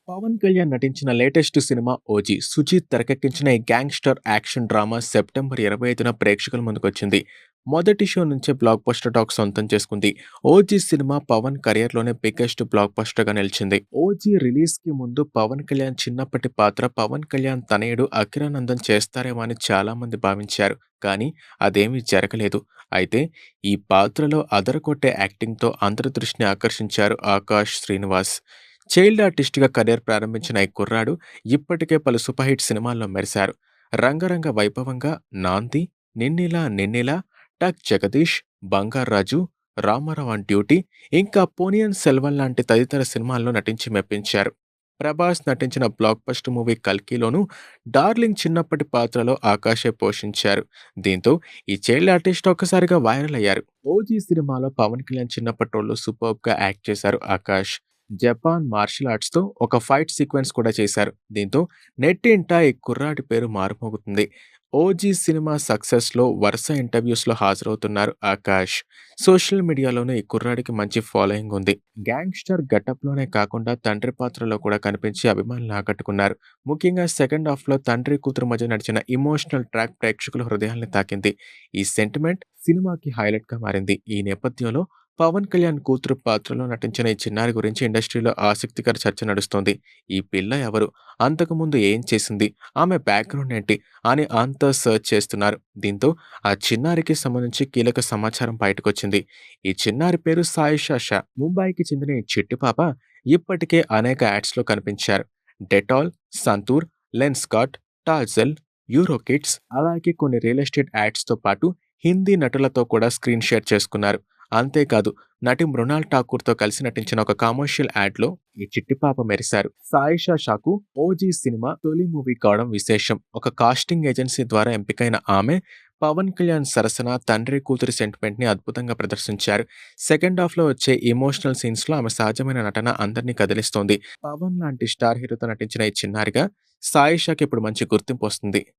పవన్ కళ్యాణ్ నటించిన latest cinema 'OG'. Sujeeth తెరకెక్కించిన ఈ గ్యాంగ్‌స్టర్ యాక్షన్ డ్రామా సెప్టెంబర్ 25న ప్రేక్షకుల ముందుకొచ్చింది. మొదటి షో నుంచే బ్లాక్ బస్టర్ టాక్ సొంతం చేసుకుంది. 'ఓజీ' సినిమా పవన్ కెరియర్‌లోనే బిగ్గెస్ట్ బ్లాక్ బస్టర్‌గా నిలిచింది. 'ఓజీ' రిలీజ్‌కి ముందు పవన్ కళ్యాణ్ చిన్నప్పటి పాత్ర పవన్ కళ్యాణ్ తనయుడు అకిరానందన్ చేస్తారేమో అని చాలామంది భావించారు. కానీ అదేమీ జరగలేదు. అయితే ఈ పాత్రలో అదరగొట్టే యాక్టింగ్‌తో అందరి దృష్టిని ఆకర్షించారు ఆకాష్ శ్రీనివాస్. చైల్డ్ ఆర్టిస్ట్‌గా కెరీర్ ప్రారంభించిన ఈ కుర్రాడు ఇప్పటికే పలు సూపర్ హిట్ సినిమాల్లో మెరిశారు. 'రంగరంగ వైభవంగా', 'నాంది', 'నిన్నిలా నిన్నిలా', 'టక్ జగదీష్', 'బంగార్రాజు', 'రామారావు ఆన్ డ్యూటీ', ఇంకా 'పొన్నియిన్ సెల్వన్' లాంటి తదితర సినిమాల్లో నటించి మెప్పించారు. ప్రభాస్ నటించిన బ్లాక్ బస్టర్ మూవీ 'కల్కి'లోనూ డార్లింగ్ చిన్నప్పటి పాత్రలో ఆకాషే పోషించారు. దీంతో ఈ చైల్డ్ ఆర్టిస్ట్ ఒక్కసారిగా వైరల్ అయ్యారు. 'ఓజీ' సినిమాలో పవన్ కళ్యాణ్ చిన్నప్పటి రోల్‌లో సూపర్బ్‌గా యాక్ట్ చేశారు ఆకాష్. జపాన్ మార్షల్ ఆర్ట్స్‌తో ఒక ఫైట్ సీక్వెన్స్ కూడా చేశారు. దీంతో నెట్టింట ఈ కుర్రాడి పేరు మారుమోగుతుంది. 'ఓజీ' సినిమా సక్సెస్‌లో వరుస ఇంటర్వ్యూస్‌లో హాజరవుతున్నారు ఆకాష్. సోషల్ మీడియాలోనూ ఈ కుర్రాడికి మంచి ఫాలోయింగ్ ఉంది. గ్యాంగ్‌స్టర్ గెటప్‌లోనే కాకుండా తండ్రి పాత్రలో కూడా కనిపించి అభిమానులను ఆకట్టుకున్నారు. ముఖ్యంగా సెకండ్ హాఫ్‌లో తండ్రి కూతురు మధ్య నడిచిన ఎమోషనల్ ట్రాక్ ప్రేక్షకుల హృదయాల్ని తాకింది. ఈ సెంటిమెంట్ సినిమాకి హైలైట్‌గా మారింది. ఈ నేపథ్యంలో పవన్ కళ్యాణ్ కూతురు పాత్రలో నటించిన ఈ చిన్నారి గురించి ఇండస్ట్రీలో ఆసక్తికర చర్చ నడుస్తోంది. ఈ పిల్ల ఎవరు? అంతకుముందు ఏం చేసింది? ఆమె బ్యాక్‌గ్రౌండ్ ఏంటి? అని అంతా సెర్చ్ చేస్తున్నారు. దీంతో ఆ చిన్నారికి సంబంధించి కీలక సమాచారం బయటకొచ్చింది. ఈ చిన్నారి పేరు సాయిషా షా. ముంబైకి చెందిన ఈ చిట్టి పాప ఇప్పటికే అనేక యాడ్స్‌లో కనిపించారు. డెటాల్, సంతూర్, లెన్స్కార్ట్, టాల్సెల్, యూరోకిడ్స్ అలాగే కొన్ని రియల్ ఎస్టేట్ యాడ్స్‌తో పాటు హిందీ నటులతో కూడా స్క్రీన్ షేర్ చేసుకున్నారు. అంతేకాదు నటి మృణాల్ ఠాకూర్‌తో కలిసి నటించిన ఒక కమర్షియల్ యాడ్‌లో ఈ చిట్టి పాప మెరిశారు. సాయిషా షాకు 'ఓజీ' సినిమా తొలి మూవీ కావడం విశేషం. ఒక కాస్టింగ్ ఏజెన్సీ ద్వారా ఎంపికైన ఆమె పవన్ కళ్యాణ్ సరసన తండ్రి కూతురి సెంటిమెంట్‌ని అద్భుతంగా ప్రదర్శించారు. సెకండ్ హాఫ్‌లో వచ్చే ఎమోషనల్ సీన్స్‌లో ఆమె సహజమైన నటన అందరినీ కదిలిస్తోంది. పవన్ లాంటి స్టార్ హీరోతో నటించిన ఈ చిన్నారిగా సాయిషాకి ఇప్పుడు మంచి గుర్తింపు వస్తుంది.